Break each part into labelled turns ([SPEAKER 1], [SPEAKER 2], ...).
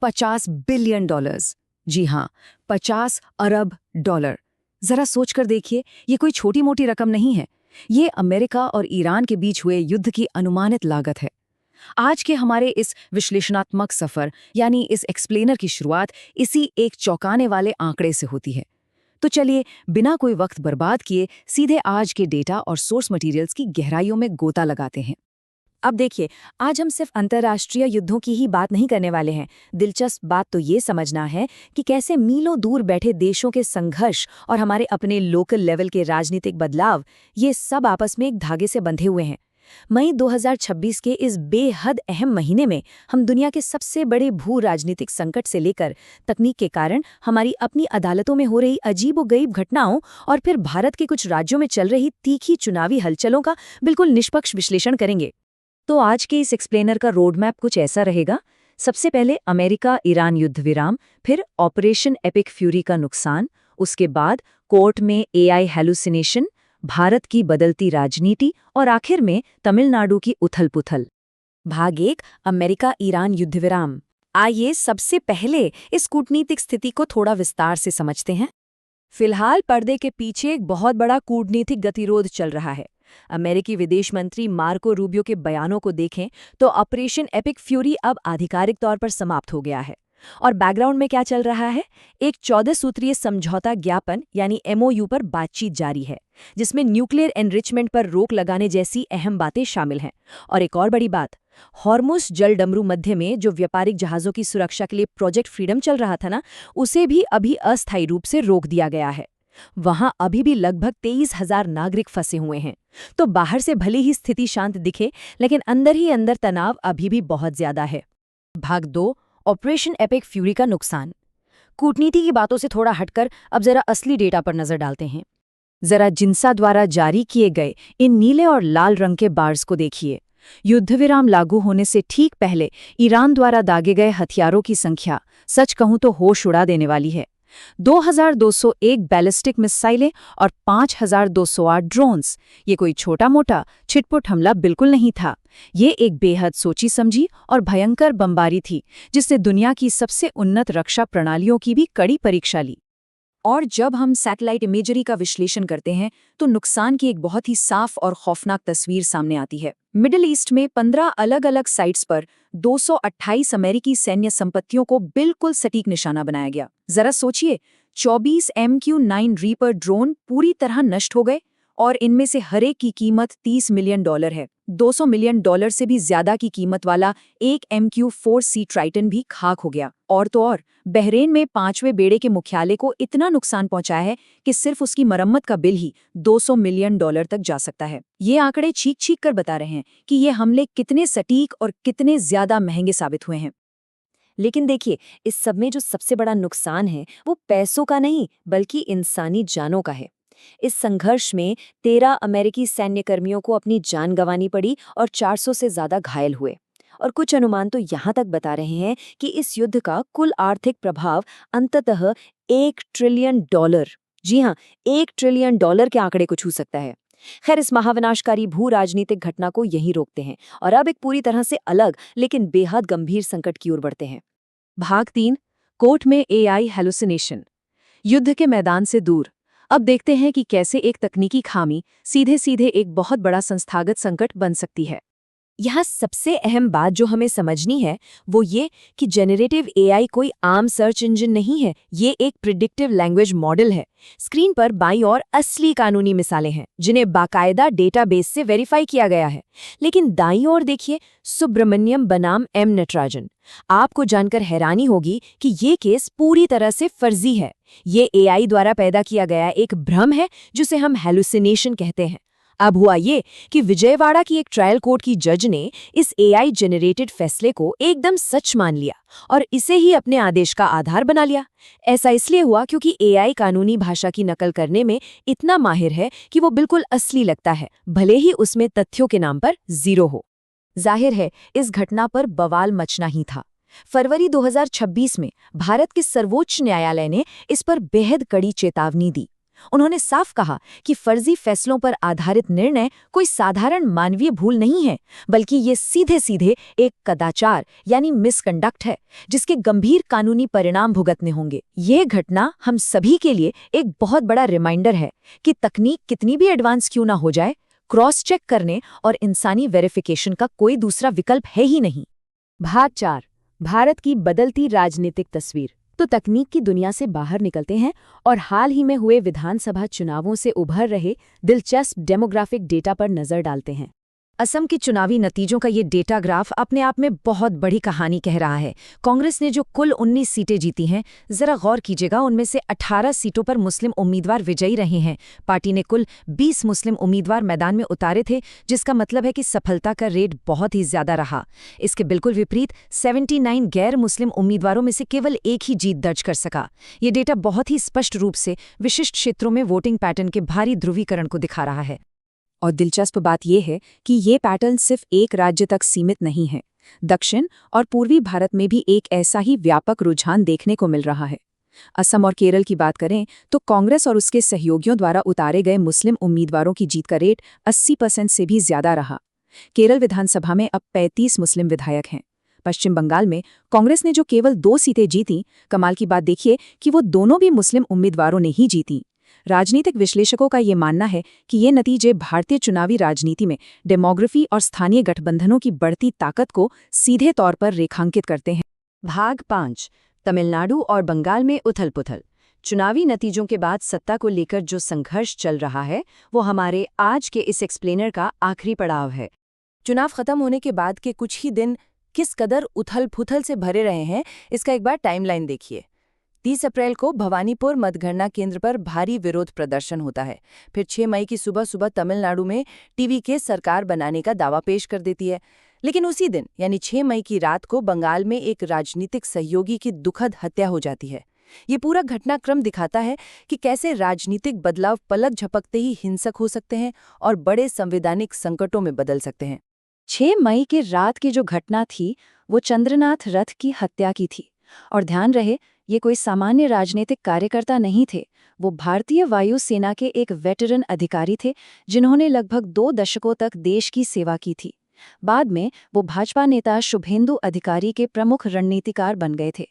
[SPEAKER 1] $50 billion. जी हाँ, 50 अरब dollar. जरा सोचकर देखिए, ये कोई छोटी मोटी रकम नहीं है। ये अमेरिका और ईरान के बीच हुए युद्ध की अनुमानित लागत है। आज के हमारे इस विश्लेषणात्मक सफर यानी इस एक्सप्लेनर की शुरुआत इसी एक चौंकाने वाले आंकड़े से होती है। तो चलिए, बिना कोई वक्त बर्बाद किए सीधे आज के डेटा और सोर्स मटेरियल्स की गहराइयों में गोता लगाते हैं।
[SPEAKER 2] अब देखिए, आज हम सिर्फ अंतर्राष्ट्रीय युद्धों की ही बात नहीं करने वाले हैं। दिलचस्प बात तो ये समझना है कि कैसे मीलों दूर बैठे देशों के संघर्ष और हमारे अपने लोकल लेवल के राजनीतिक बदलाव, ये सब आपस में एक धागे से बंधे हुए हैं। मई 2026 के इस बेहद अहम महीने में हम दुनिया के सबसे बड़े भू राजनीतिक संकट से लेकर तकनीक के कारण हमारी अपनी अदालतों में हो रही अजीबोगरीब घटनाओं और फिर भारत के कुछ राज्यों में चल रही तीखी चुनावी हलचलों का बिल्कुल निष्पक्ष विश्लेषण करेंगे। तो आज के इस एक्सप्लेनर का रोड मैप कुछ ऐसा रहेगा। सबसे पहले अमेरिका ईरान युद्ध विराम, फिर ऑपरेशन एपिक फ्यूरी का नुकसान, उसके बाद कोर्ट में एआई हैलुसिनेशन, भारत की बदलती राजनीति और आखिर में तमिलनाडु की उथल-पुथल। भाग 1, अमेरिका ईरान युद्ध विराम। आइए सबसे पहले इस कूटनीतिक स्थिति को थोड़ा विस्तार से समझते हैं। फिलहाल पर्दे के पीछे एक बहुत बड़ा कूटनीतिक गतिरोध चल रहा है। अमेरिकी विदेश मंत्री मार्को रूबियो के बयानों को देखें तो ऑपरेशन एपिक फ्यूरी अब आधिकारिक तौर पर समाप्त हो गया है। और बैकग्राउंड में क्या चल रहा है? एक 14 सूत्रीय समझौता ज्ञापन यानी एमओयू पर बातचीत जारी है, जिसमें न्यूक्लियर एनरिचमेंट पर रोक लगाने जैसी अहम बातें शामिल हैं। और एक और बड़ी बात, हॉर्मुज जल डमरू मध्य में जो व्यापारिक जहाज़ों की सुरक्षा के लिए प्रोजेक्ट फ्रीडम चल रहा था ना, उसे भी अभी अस्थायी रूप से रोक दिया गया है। वहां अभी भी लगभग 23,000 नागरिक फंसे हुए हैं। तो बाहर से भले ही स्थिति शांत दिखे, लेकिन अंदर ही अंदर तनाव अभी भी बहुत ज्यादा है। भाग 2, ऑपरेशन एपिक फ्यूरी का नुकसान। कूटनीति की बातों से थोड़ा हटकर अब जरा असली डेटा पर नजर डालते हैं। जरा जिन्सा द्वारा जारी किए गए इन नीले और लाल रंग के बार्स को देखिए। युद्धविराम लागू होने से ठीक पहले ईरान द्वारा दागे गए हथियारों की संख्या सच कहूं तो होश उड़ा देने वाली है। 2201 बैलिस्टिक मिसाइलें और 5208 ड्रोन्स। ये कोई छोटा मोटा छिटपुट हमला बिल्कुल नहीं था। ये एक बेहद सोची समझी और भयंकर बमबारी थी, जिससे दुनिया की सबसे उन्नत रक्षा प्रणालियों की भी कड़ी परीक्षा ली। और जब हम सैटेलाइट इमेजरी का विश्लेषण करते हैं तो नुकसान की एक बहुत ही साफ और खौफनाक तस्वीर सामने आती है। मिडिल ईस्ट में 15 अलग अलग साइट्स पर 228 अमेरिकी सैन्य संपत्तियों को बिल्कुल सटीक निशाना बनाया गया। जरा सोचिए, 24 MQ-9 रीपर ड्रोन पूरी तरह नष्ट हो गए और इनमें से हर एक की कीमत $30 मिलियन है। $200 मिलियन से भी ज्यादा की कीमत वाला एक MQ-4C ट्राइटन भी खाक हो गया। और तो और, बहरेन में 5वें बेड़े के मुख्यालय को इतना नुकसान पहुंचा है कि सिर्फ उसकी मरम्मत का बिल ही $200 मिलियन तक जा सकता है। ये आंकड़े छीक कर बता रहे हैं कि ये हमले कितने सटीक और कितने ज्यादा महंगे साबित हुए हैं। लेकिन देखिए, इस सब में जो सबसे बड़ा नुकसान है वो पैसों का नहीं बल्कि इंसानी जानों का है। इस संघर्ष में 13 अमेरिकी सैन्यकर्मियों को अपनी जान गंवानी पड़ी और 400 से ज्यादा घायल हुए। और कुछ अनुमान तो यहाँ तक बता रहे हैं कि इस युद्ध का कुल आर्थिक प्रभाव अंततः $1 ट्रिलियन, जी हाँ, $1 ट्रिलियन के आंकड़े को छू सकता है। खैर, इस महाविनाशकारी भू राजनीतिक घटना को यहीं रोकते हैं और अब एक पूरी तरह से अलग लेकिन बेहद गंभीर संकट की ओर बढ़ते हैं। भाग 3, कोर्ट में एआई हैलुसिनेशन। युद्ध के मैदान से दूर अब देखते हैं कि कैसे एक तकनीकी खामी सीधे सीधे एक बहुत बड़ा संस्थागत संकट बन सकती है। यहाँ सबसे अहम बात जो हमें समझनी है वो ये कि जेनरेटिव एआई कोई आम सर्च इंजन नहीं है, ये एक प्रिडिक्टिव लैंग्वेज मॉडल है। स्क्रीन पर बाईं ओर असली कानूनी मिसालें हैं जिन्हें बाकायदा डेटाबेस से वेरीफाई किया गया है। लेकिन दाईं ओर देखिए, सुब्रमण्यम बनाम एम नटराजन। आपको जानकर हैरानी होगी कि ये केस पूरी तरह से फर्जी है। ये एआई द्वारा पैदा किया गया एक भ्रम है जिसे हम हैलुसिनेशन कहते हैं। अब हुआ ये कि विजयवाड़ा की एक ट्रायल कोर्ट की जज ने इस एआई जेनरेटेड फैसले को एकदम सच मान लिया और इसे ही अपने आदेश का आधार बना लिया। ऐसा इसलिए हुआ क्योंकि एआई कानूनी भाषा की नकल करने में इतना माहिर है कि वो बिल्कुल असली लगता है, भले ही उसमें तथ्यों के नाम पर जीरो हो। जाहिर है, इस घटना पर बवाल मचना ही था। फरवरी 2026 में भारत के सर्वोच्च न्यायालय ने इस पर बेहद कड़ी चेतावनी दी। उन्होंने साफ कहा कि फर्जी फैसलों पर आधारित निर्णय कोई साधारण मानवीय भूल नहीं है, बल्कि ये सीधे सीधे एक कदाचार यानी मिसकंडक्ट है, जिसके गंभीर कानूनी परिणाम भुगतने होंगे। ये घटना हम सभी के लिए एक बहुत बड़ा रिमाइंडर है कि तकनीक कितनी भी एडवांस क्यों ना हो जाए, क्रॉस चेक करने और इंसानी वेरिफिकेशन का कोई दूसरा विकल्प है ही नहीं। भाग 4, भारत की बदलती राजनीतिक तस्वीर। तो तकनीक की दुनिया से बाहर निकलते हैं और हाल ही में हुए विधानसभा चुनावों से उभर रहे दिलचस्प डेमोग्राफिक डेटा पर नजर डालते हैं। असम के चुनावी नतीजों का ये डेटा ग्राफ अपने आप में बहुत बड़ी कहानी कह रहा है। कांग्रेस ने जो कुल 19 सीटें जीती हैं, जरा गौर कीजिएगा, उनमें से 18 सीटों पर मुस्लिम उम्मीदवार विजयी रहे हैं। पार्टी ने कुल 20 मुस्लिम उम्मीदवार मैदान में उतारे थे, जिसका मतलब है कि सफलता का रेट बहुत ही ज्यादा रहा। इसके बिल्कुल विपरीत 79 गैर मुस्लिम उम्मीदवारों में से केवल एक ही जीत दर्ज कर सका। ये डेटा बहुत ही स्पष्ट रूप से विशिष्ट क्षेत्रों में वोटिंग पैटर्न के भारी ध्रुवीकरण को दिखा रहा है। और दिलचस्प बात यह है कि ये पैटर्न सिर्फ एक राज्य तक सीमित नहीं है। दक्षिण और पूर्वी भारत में भी एक ऐसा ही व्यापक रुझान देखने को मिल रहा है। असम और केरल की बात करें तो कांग्रेस और उसके सहयोगियों द्वारा उतारे गए मुस्लिम उम्मीदवारों की जीत का रेट 80% से भी ज्यादा रहा। केरल विधानसभा में अब 35 मुस्लिम विधायक हैं। पश्चिम बंगाल में कांग्रेस ने जो केवल 2 सीटें जीतीं, कमाल की बात देखिए कि वो दोनों भी मुस्लिम उम्मीदवारों ने ही जीतीं। राजनीतिक विश्लेषकों का ये मानना है कि ये नतीजे भारतीय चुनावी राजनीति में डेमोग्राफी और स्थानीय गठबंधनों की बढ़ती ताकत को सीधे तौर पर रेखांकित करते हैं। भाग 5, तमिलनाडु और बंगाल में उथल-पुथल। चुनावी नतीजों के बाद सत्ता को लेकर जो संघर्ष चल रहा है, वो हमारे आज के इस एक्सप्लेनर का आखिरी पड़ाव है। चुनाव खत्म होने के बाद के कुछ ही दिन किस कदर उथल-पुथल से भरे रहे हैं, इसका एक बार टाइमलाइन देखिए। 30 अप्रैल को भवानीपुर मतगणना केंद्र पर भारी विरोध प्रदर्शन होता है। फिर 6 मई की सुबह सुबह तमिलनाडु में टीवीके सरकार बनाने का दावा पेश कर देती है। लेकिन उसी दिन यानी 6 मई की रात को बंगाल में एक राजनीतिक सहयोगी की दुखद हत्या हो जाती है। ये पूरा घटनाक्रम दिखाता है कि कैसे राजनीतिक बदलाव पलक झपकते ही हिंसक हो सकते हैं और बड़े संवैधानिक संकटों में बदल सकते हैं। 6 मई की रात की जो घटना थी, वो चंद्रनाथ रथ की हत्या की थी। और ध्यान रहे, ये कोई सामान्य राजनीतिक कार्यकर्ता नहीं थे। वो भारतीय वायुसेना के एक वेटरन अधिकारी थे, जिन्होंने लगभग 2 दशकों तक देश की सेवा की थी। बाद में वो भाजपा नेता शुभेंदु अधिकारी के प्रमुख रणनीतिकार बन गए थे।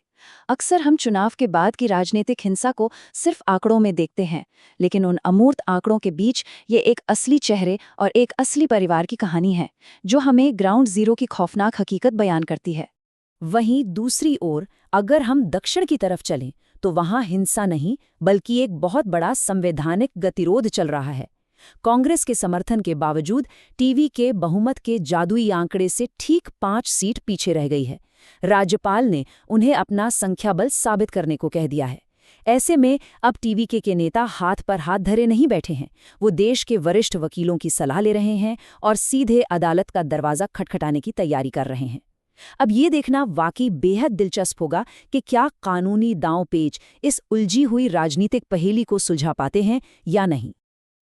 [SPEAKER 2] अक्सर हम चुनाव के बाद की राजनीतिक हिंसा को सिर्फ आंकड़ों में देखते हैं, लेकिन उन अमूर्त आंकड़ों के बीच ये एक असली चेहरे और एक असली परिवार की कहानी है, जो हमें ग्राउंड जीरो की खौफनाक हकीकत बयान करती है। वहीं दूसरी ओर अगर हम दक्षिण की तरफ चलें तो वहां हिंसा नहीं, बल्कि एक बहुत बड़ा संवैधानिक गतिरोध चल रहा है। कांग्रेस के समर्थन के बावजूद टीवीके बहुमत के जादुई आंकड़े से ठीक 5 सीट पीछे रह गई है। राज्यपाल ने उन्हें अपना संख्याबल साबित करने को कह दिया है। ऐसे में अब टीवीके के नेता हाथ पर हाथ धरे नहीं बैठे हैं। वो देश के वरिष्ठ वकीलों की सलाह ले रहे हैं और सीधे अदालत का दरवाजा खटखटाने की तैयारी कर रहे हैं। अब ये देखना वाकई बेहद दिलचस्प होगा कि क्या कानूनी दांव-पेच इस उलझी हुई राजनीतिक पहेली को सुलझा पाते हैं या नहीं।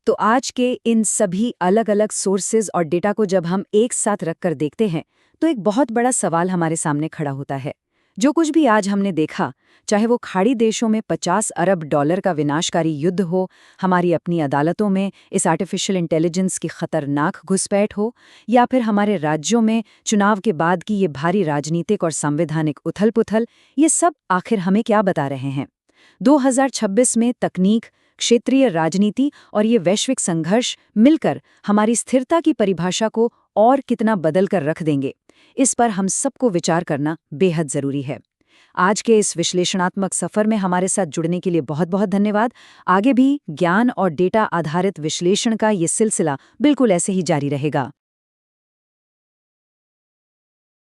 [SPEAKER 2] तो आज के इन सभी अलग-अलग सोर्सेज और डेटा को जब हम एक साथ रखकर देखते हैं, तो एक बहुत बड़ा सवाल हमारे सामने खड़ा होता है। जो कुछ भी आज हमने देखा, चाहे वो खाड़ी देशों में $50 अरब का विनाशकारी युद्ध हो, हमारी अपनी अदालतों में इस आर्टिफिशियल इंटेलिजेंस की खतरनाक घुसपैठ हो, या फिर हमारे राज्यों में चुनाव के बाद की ये भारी राजनीतिक और संवैधानिक उथल-पुथल, ये सब आखिर हमें क्या बता रहे हैं। 2026 में तकनीक, क्षेत्रीय राजनीति और ये वैश्विक संघर्ष मिलकर हमारी स्थिरता की परिभाषा को और कितना बदल कर रख देंगे, इस पर हम सबको विचार करना बेहद जरूरी है। आज के इस विश्लेषणात्मक सफर में हमारे साथ जुड़ने के लिए बहुत बहुत धन्यवाद। आगे भी ज्ञान और डेटा आधारित विश्लेषण का ये सिलसिला बिल्कुल ऐसे ही जारी रहेगा।